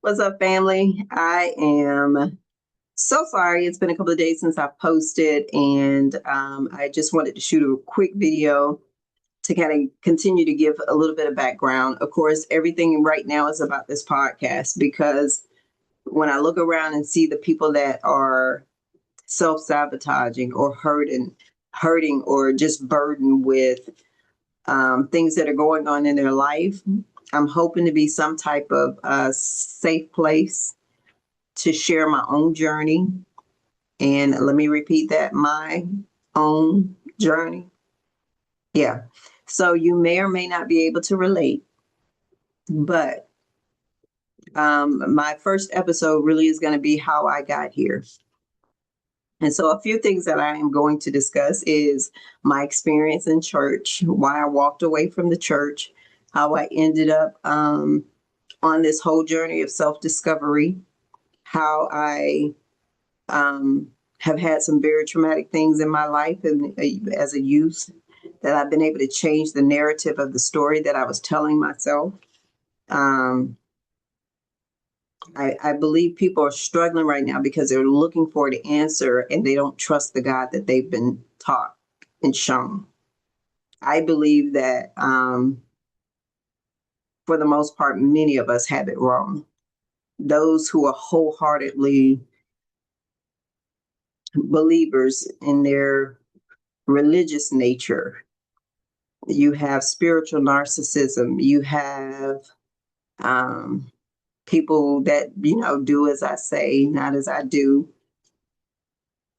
What's up, family? I am so sorry. It's been a couple of days since I've posted, and I just wanted to shoot a quick video to kind of continue to give a little bit of background. Of course, everything right now is about this podcast because when I look around and see the people that are self-sabotaging or hurting or just burdened with things that are going on in their life, I'm hoping to be some type of safe place to share my own journey. And let me repeat that, my own journey. Yeah. So you may or may not be able to relate, but my first episode really is going to be how I got here. And so a few things that I am going to discuss is my experience in church, why I walked away from the church, how I ended up on this whole journey of self-discovery, how I have had some very traumatic things in my life and as a youth that I've been able to change the narrative of the story that I was telling myself. I believe people are struggling right now because they're looking for the answer and they don't trust the God that they've been taught and shown. I believe that for the most part, many of us have it wrong. Those who are wholeheartedly believers in their religious nature, you have spiritual narcissism, you have people that, do as I say, not as I do.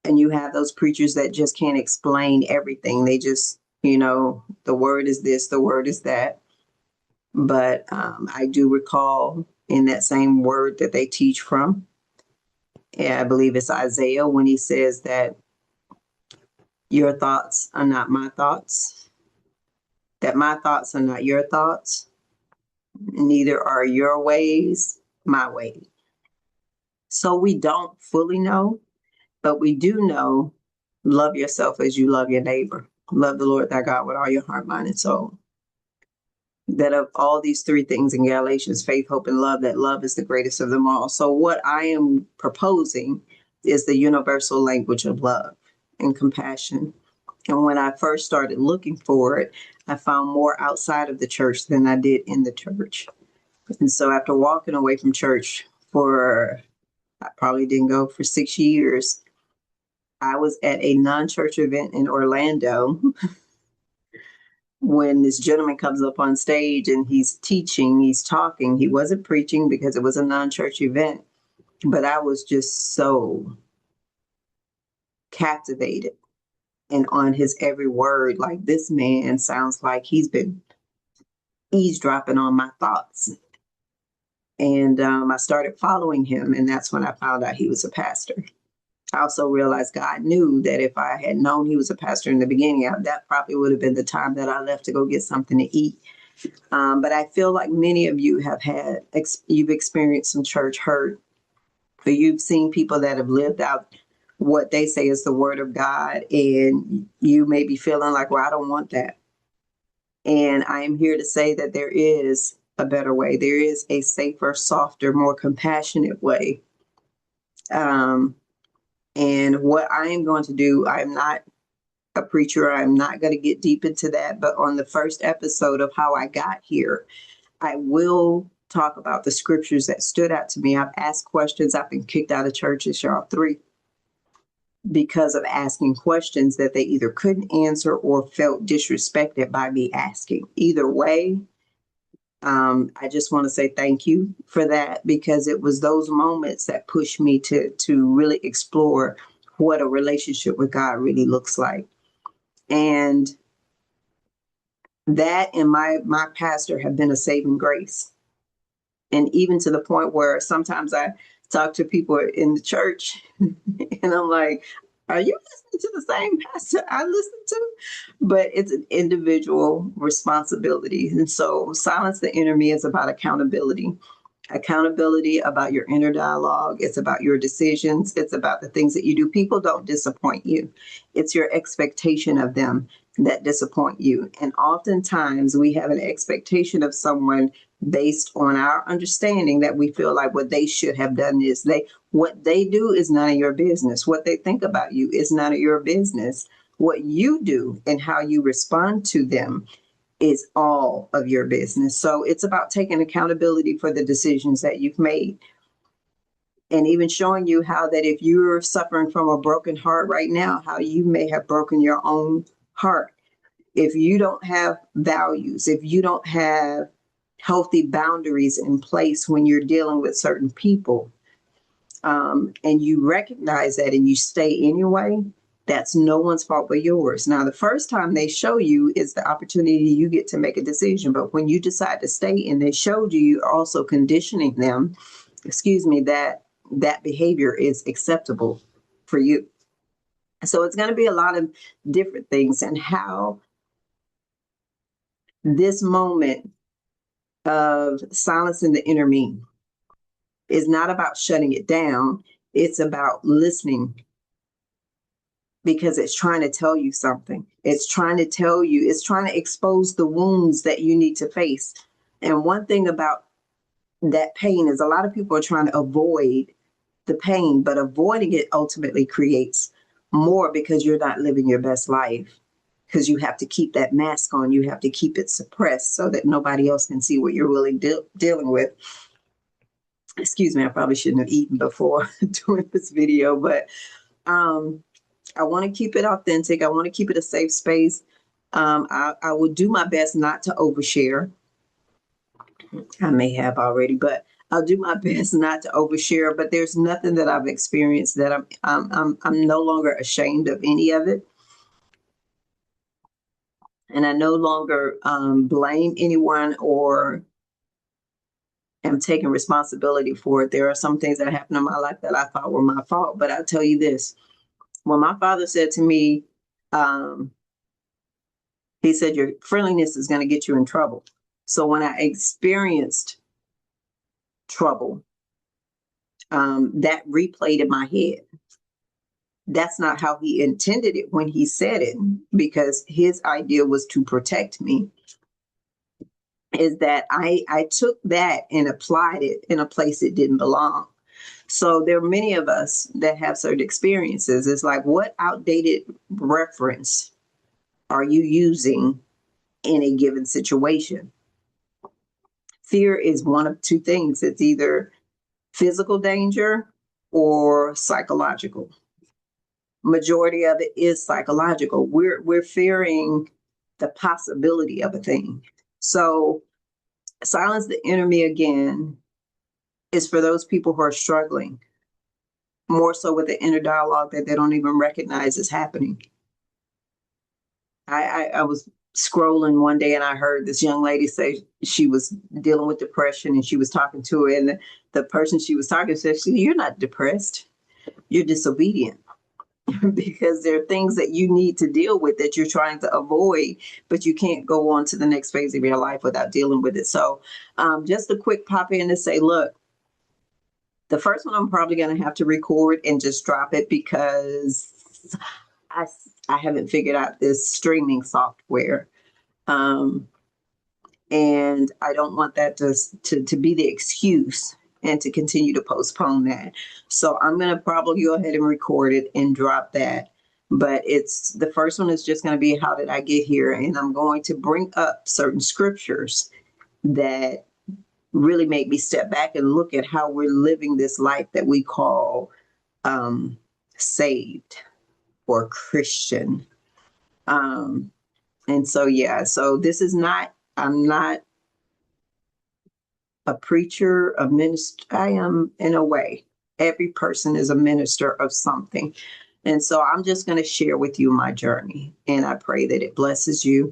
And you have those preachers that just can't explain everything. They just, the word is this, the word is that. But I do recall in that same word that they teach from, I believe it's Isaiah, when he says that your thoughts are not my thoughts, that my thoughts are not your thoughts, neither are your ways my ways. So we don't fully know, but we do know, love yourself as you love your neighbor. Love the Lord thy God with all your heart, mind, and soul. That of all these three things in Galatians, faith, hope, and love, that love is the greatest of them all. So what I am proposing is the universal language of love and compassion. And when I first started looking for it, I found more outside of the church than I did in the church. And so after walking away from church I probably didn't go for 6 years, I was at a non-church event in Orlando when this gentleman comes up on stage and he's teaching, he's talking. He wasn't preaching because it was a non-church event, but I was just so captivated and on his every word. Like, this man sounds like he's been eavesdropping on my thoughts. And I started following him, and that's when I found out he was a pastor. I also realized God knew that if I had known he was a pastor in the beginning, that probably would have been the time that I left to go get something to eat. But I feel like many of you you've experienced some church hurt, or you've seen people that have lived out what they say is the word of God, and you may be feeling like, well, I don't want that. And I am here to say that there is a better way. There is a safer, softer, more compassionate way. And what I am going to do, I'm not a preacher. I'm not going to get deep into that. But on the first episode of how I got here, I will talk about the scriptures that stood out to me. I've asked questions. I've been kicked out of churches, y'all, 3, because of asking questions that they either couldn't answer or felt disrespected by me asking. Either way, I just want to say thank you for that, because it was those moments that pushed me to really explore what a relationship with God really looks like. And that and my pastor have been a saving grace. And even to the point where sometimes I talk to people in the church and I'm like, are you listening to the same pastor I listen to? But it's an individual responsibility. And so Silence the Inner Me is about accountability. Accountability about your inner dialogue. It's about your decisions. It's about the things that you do. People don't disappoint you. It's your expectation of them that disappoint you. And oftentimes we have an expectation of someone based on our understanding that we feel like what they should have done is what they do is none of your business. What they think about you is none of your business. What you do and how you respond to them is all of your business. So it's about taking accountability for the decisions that you've made, and even showing you how that if you're suffering from a broken heart right now, how you may have broken your own heart. If you don't have values, if you don't have healthy boundaries in place when you're dealing with certain people, and you recognize that and you stay anyway, that's no one's fault but yours. Now, the first time they show you is the opportunity you get to make a decision. But when you decide to stay and they showed you, you're also conditioning them, that that behavior is acceptable for you. So it's going to be a lot of different things, and how this moment of silencing the inner me is not about shutting it down. It's about listening, because it's trying to tell you something. It's trying to expose the wounds that you need to face. And one thing about that pain is a lot of people are trying to avoid the pain, but avoiding it ultimately creates more, because you're not living your best life, because you have to keep that mask on. You have to keep it suppressed so that nobody else can see what you're really dealing with. Excuse me, I probably shouldn't have eaten before doing this video, but I want to keep it authentic. I want to keep it a safe space. I will do my best not to overshare. I may have already, but I'll do my best not to overshare. But there's nothing that I've experienced that I'm no longer ashamed of any of it, and I no longer blame anyone or am taking responsibility for it. There are some things that happened in my life that I thought were my fault, but I'll tell you this: when my father said to me, he said, "Your friendliness is going to get you in trouble." So when I experienced trouble, that replayed in my head. That's not how he intended it when he said it, because his idea was to protect me. Is that I took that and applied it in a place it didn't belong. So there are many of us that have certain experiences. It's like, what outdated reference are you using in a given situation? Fear is one of two things. It's either physical danger or psychological. Majority of it is psychological. We're fearing the possibility of a thing. So silence the enemy again is for those people who are struggling more so with the inner dialogue that they don't even recognize is happening. I was scrolling one day and I heard this young lady say she was dealing with depression, and she was talking to her, and the person she was talking to said, "You're not depressed, you're disobedient." Because there are things that you need to deal with that you're trying to avoid, but you can't go on to the next phase of your life without dealing with it. So just a quick pop in to say, look, the first one I'm probably going to have to record and just drop it, because I haven't figured out this streaming software. And I don't want that to be the excuse and to continue to postpone that. So I'm going to probably go ahead and record it and drop that. But it's the first one is just going to be, how did I get here? And I'm going to bring up certain scriptures that really make me step back and look at how we're living this life that we call saved or Christian. And so, yeah, so this is not, I'm not a preacher, a minister. I am, in a way, every person is a minister of something. And so I'm just going to share with you my journey, and I pray that it blesses you.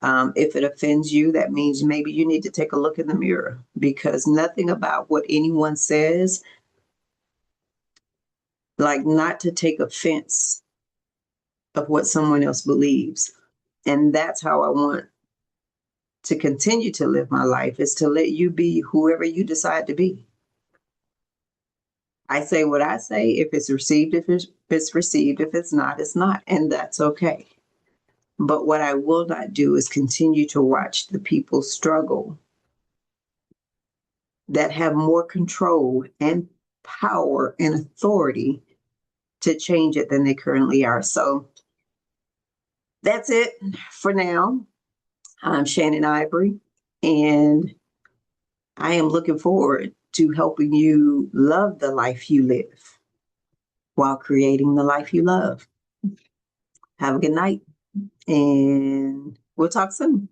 If it offends you, that means maybe you need to take a look in the mirror, because nothing about what anyone says, like, not to take offense of what someone else believes. And that's how I want to continue to live my life, is to let you be whoever you decide to be. I say what I say. If it's received, if it's received. If it's not, it's not. And that's okay. But what I will not do is continue to watch the people struggle that have more control and power and authority to change it than they currently are. So that's it for now. I'm Shannon Ivory, and I am looking forward to helping you love the life you live while creating the life you love. Have a good night, and we'll talk soon.